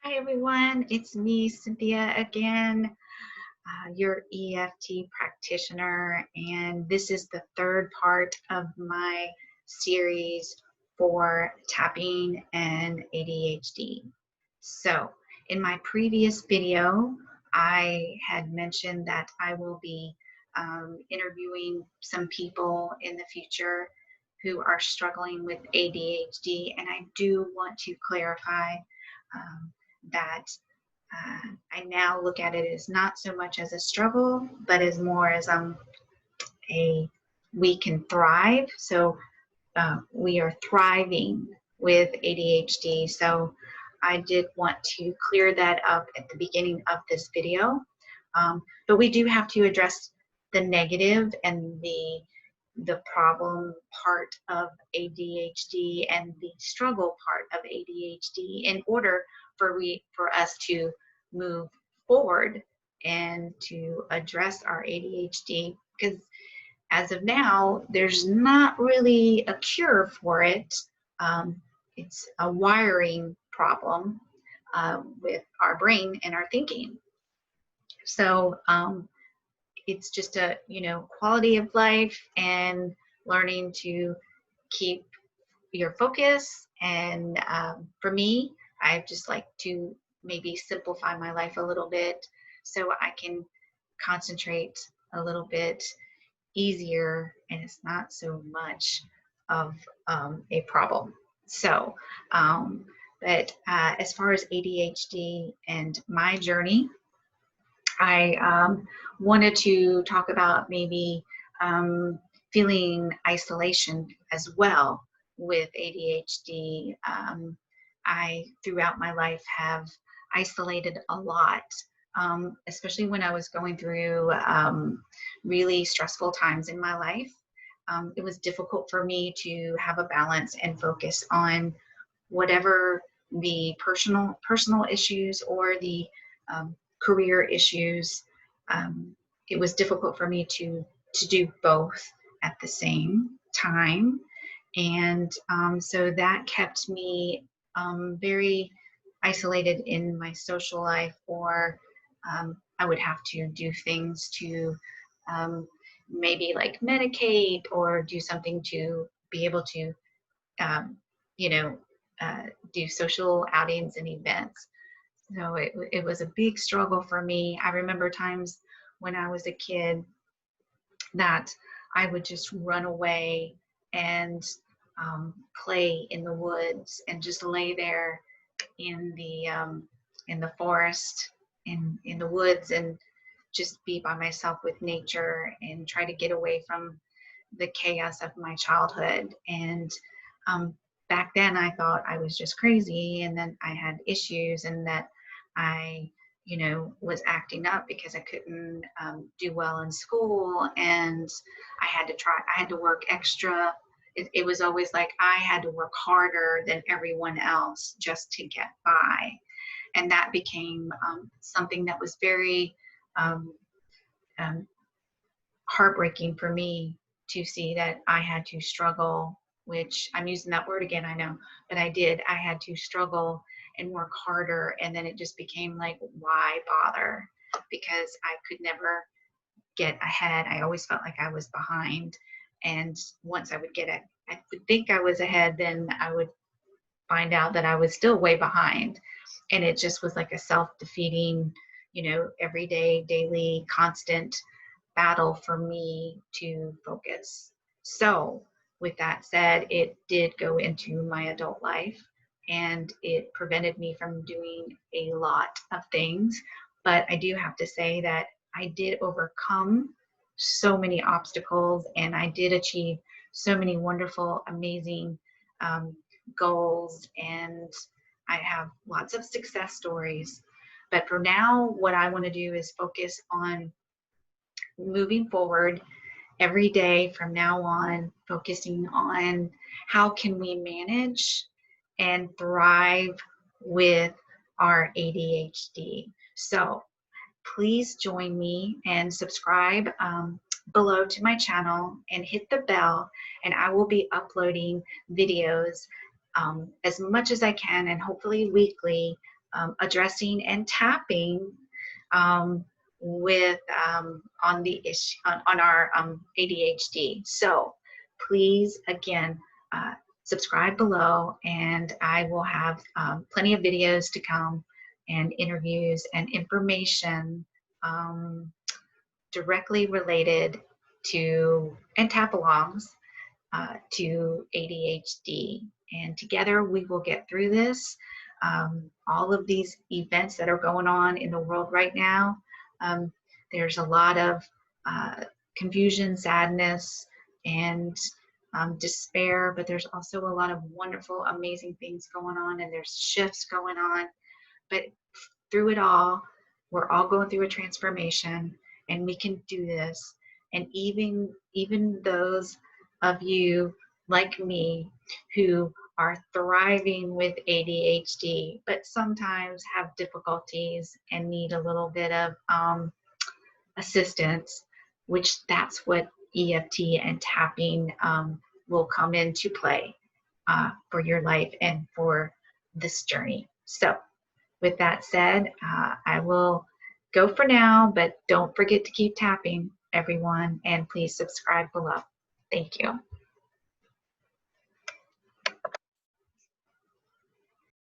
Hi everyone, it's me, Cynthia again, your EFT practitioner, and this is the third part of my series for tapping and ADHD. So, in my previous video, I had mentioned that I will be interviewing some people in the future who are struggling with ADHD, and I do want to clarify um, that I now look at it as not so much as a struggle, but as more as a we can thrive. So we are thriving with ADHD. So I did want to clear that up at the beginning of this video. But we do have to address the negative and the problem part of ADHD and the struggle part of ADHD in order for us to move forward and to address our ADHD, because as of now there's not really a cure for it. It's a wiring problem with our brain and our thinking. So it's just a quality of life and learning to keep your focus. And for me, I just like to maybe simplify my life a little bit so I can concentrate a little bit easier and it's not so much of a problem. So but as far as ADHD and my journey, I wanted to talk about maybe um, feeling isolation as well with ADHD. I, throughout my life, have isolated a lot, especially when I was going through really stressful times in my life. It was difficult for me to have a balance and focus on whatever the personal issues or the career issues. Um, it was difficult for me to do both at the same time, and so that kept me very isolated in my social life, or I would have to do things to um, maybe like medicate or do something to be able to um, you know, uh, do social outings and events. So it was a big struggle for me. I remember times when I was a kid that I would just run away and play in the woods and just lay there in the forest, in the woods, and just be by myself with nature and try to get away from the chaos of my childhood. And um, back then I thought I was just crazy and then I had issues and that I, was acting up because I couldn't do well in school, and I had to work extra. It was always like I had to work harder than everyone else just to get by. And that became something that was very um, um, heartbreaking for me to see that I had to struggle, which I'm using that word again, I know, but I did. I had to struggle and work harder. And then it just became like, why bother? Because I could never get ahead. I always felt like I was behind. And once I would I would think I was ahead, then I would find out that I was still way behind. And it just was like a self defeating, everyday, daily, constant battle for me to focus. So, with that said, it did go into my adult life and it prevented me from doing a lot of things. But I do have to say that I did overcome so many obstacles and I did achieve so many wonderful, amazing um, goals. And I have lots of success stories. But for now, what I want to do is focus on moving forward every day from now on, focusing on how can we manage and thrive with our ADHD. So please join me and subscribe below to my channel and hit the bell, and I will be uploading videos as much as I can and hopefully weekly addressing and tapping on the issue on our ADHD. So please, again, subscribe below, and I will have plenty of videos to come, and interviews and information directly related to and tap-alongs to ADHD. And together we will get through this. All of these events that are going on in the world right now, there's a lot of confusion, sadness, and despair, but there's also a lot of wonderful, amazing things going on, and there's shifts going on. But through it all, we're all going through a transformation, and we can do this. And even those of you like me who are thriving with ADHD, but sometimes have difficulties and need a little bit of assistance, which that's what EFT and tapping will come into play for your life and for this journey. So with that said, I will go for now, but don't forget to keep tapping, everyone, and please subscribe below. Thank you.